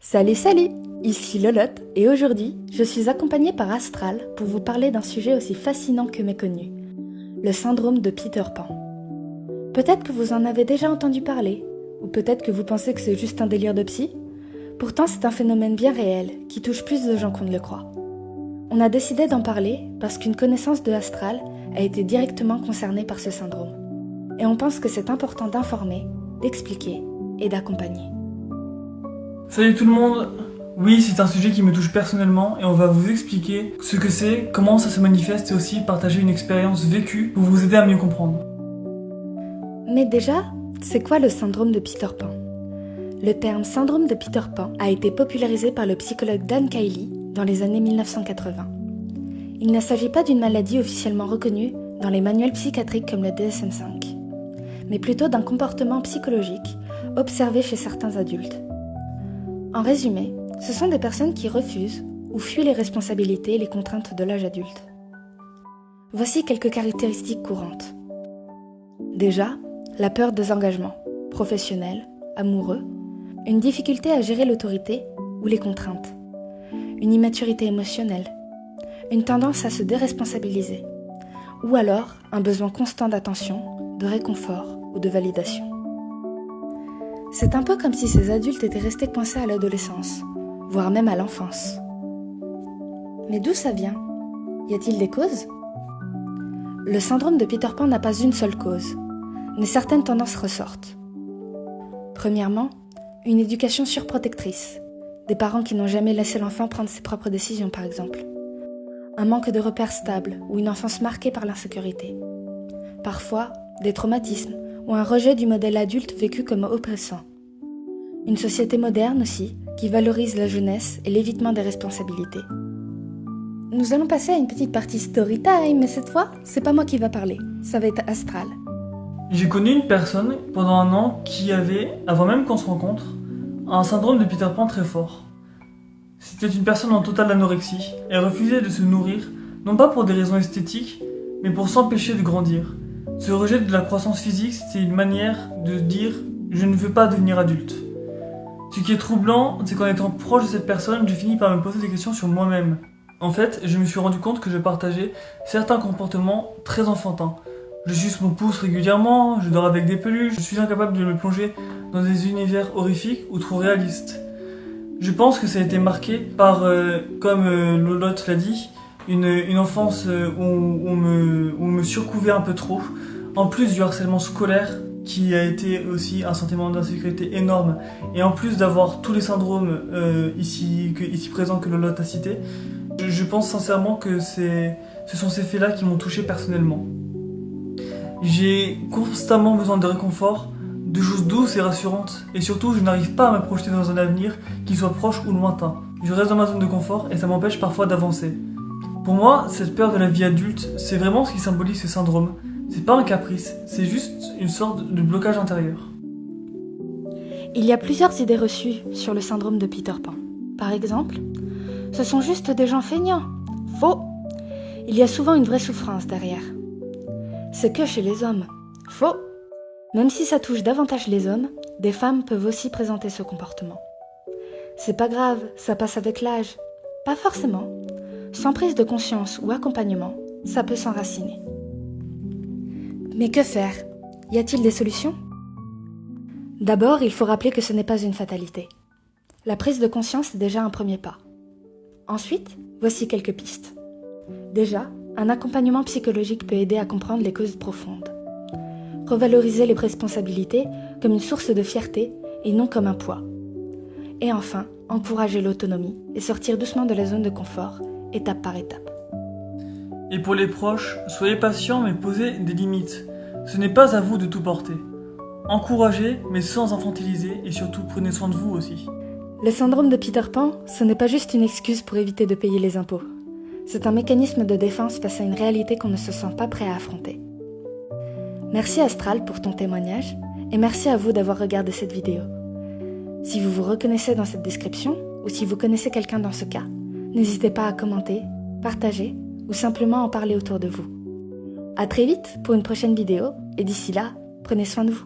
Salut, salut! Ici Lolotte et aujourd'hui, je suis accompagnée par Astral pour vous parler d'un sujet aussi fascinant que méconnu, le syndrome de Peter Pan. Peut-être que vous en avez déjà entendu parler, ou peut-être que vous pensez que c'est juste un délire de psy. Pourtant, c'est un phénomène bien réel qui touche plus de gens qu'on ne le croit. On a décidé d'en parler parce qu'une connaissance de Astral a été directement concernée par ce syndrome. Et on pense que c'est important d'informer, d'expliquer et d'accompagner. Salut tout le monde. Oui, c'est un sujet qui me touche personnellement et on va vous expliquer ce que c'est, comment ça se manifeste et aussi partager une expérience vécue pour vous aider à mieux comprendre. Mais déjà, c'est quoi le syndrome de Peter Pan ? Le terme syndrome de Peter Pan a été popularisé par le psychologue Dan Kiley dans les années 1980. Il ne s'agit pas d'une maladie officiellement reconnue dans les manuels psychiatriques comme le DSM-5, mais plutôt d'un comportement psychologique observé chez certains adultes. En résumé, ce sont des personnes qui refusent ou fuient les responsabilités et les contraintes de l'âge adulte. Voici quelques caractéristiques courantes. Déjà, la peur des engagements, professionnels, amoureux, une difficulté à gérer l'autorité ou les contraintes, une immaturité émotionnelle, une tendance à se déresponsabiliser, ou alors un besoin constant d'attention, de réconfort ou de validation. C'est un peu comme si ces adultes étaient restés coincés à l'adolescence, voire même à l'enfance. Mais d'où ça vient ? Y a-t-il des causes ? Le syndrome de Peter Pan n'a pas une seule cause, mais certaines tendances ressortent. Premièrement, une éducation surprotectrice, des parents qui n'ont jamais laissé l'enfant prendre ses propres décisions par exemple. Un manque de repères stables ou une enfance marquée par l'insécurité. Parfois, des traumatismes ou un rejet du modèle adulte vécu comme oppressant. Une société moderne aussi, qui valorise la jeunesse et l'évitement des responsabilités. Nous allons passer à une petite partie story time, mais cette fois, c'est pas moi qui va parler, ça va être Astral. J'ai connu une personne pendant 1 an qui avait, avant même qu'on se rencontre, un syndrome de Peter Pan très fort. C'était une personne en totale anorexie. Elle refusait de se nourrir, non pas pour des raisons esthétiques, mais pour s'empêcher de grandir. Ce rejet de la croissance physique, c'était une manière de dire « je ne veux pas devenir adulte ». Ce qui est troublant, c'est qu'en étant proche de cette personne, j'ai fini par me poser des questions sur moi-même. En fait, je me suis rendu compte que je partageais certains comportements très enfantins. Je suce mon pouce régulièrement, je dors avec des peluches, je suis incapable de me plonger dans des univers horrifiques ou trop réalistes. Je pense que ça a été marqué par, comme Lolotte l'a dit, une enfance où on me surcouvait un peu trop, en plus du harcèlement scolaire qui a été aussi un sentiment d'insécurité énorme, et en plus d'avoir tous les syndromes ici présents que Lolotte a cités, je pense sincèrement que ce sont ces faits-là qui m'ont touché personnellement. J'ai constamment besoin de réconfort, de choses douces et rassurantes, et surtout je n'arrive pas à me projeter dans un avenir qui soit proche ou lointain. Je reste dans ma zone de confort et ça m'empêche parfois d'avancer. Pour moi, cette peur de la vie adulte, c'est vraiment ce qui symbolise ce syndrome. C'est pas un caprice, c'est juste une sorte de blocage intérieur. Il y a plusieurs idées reçues sur le syndrome de Peter Pan. Par exemple, ce sont juste des gens feignants. Faux. Il y a souvent une vraie souffrance derrière. C'est que chez les hommes. Faux. Même si ça touche davantage les hommes, des femmes peuvent aussi présenter ce comportement. C'est pas grave, ça passe avec l'âge. Pas forcément. Sans prise de conscience ou accompagnement, ça peut s'enraciner. Mais que faire ? Y a-t-il des solutions ? D'abord, il faut rappeler que ce n'est pas une fatalité. La prise de conscience est déjà un premier pas. Ensuite, voici quelques pistes. Déjà, un accompagnement psychologique peut aider à comprendre les causes profondes. Revaloriser les responsabilités comme une source de fierté et non comme un poids. Et enfin, encourager l'autonomie et sortir doucement de la zone de confort, étape par étape. Et pour les proches, soyez patients mais posez des limites. Ce n'est pas à vous de tout porter. Encouragez mais sans infantiliser et surtout prenez soin de vous aussi. Le syndrome de Peter Pan, ce n'est pas juste une excuse pour éviter de payer les impôts. C'est un mécanisme de défense face à une réalité qu'on ne se sent pas prêt à affronter. Merci Astral pour ton témoignage et merci à vous d'avoir regardé cette vidéo. Si vous vous reconnaissez dans cette description ou si vous connaissez quelqu'un dans ce cas, n'hésitez pas à commenter, partager ou simplement en parler autour de vous. À très vite pour une prochaine vidéo et d'ici là, prenez soin de vous.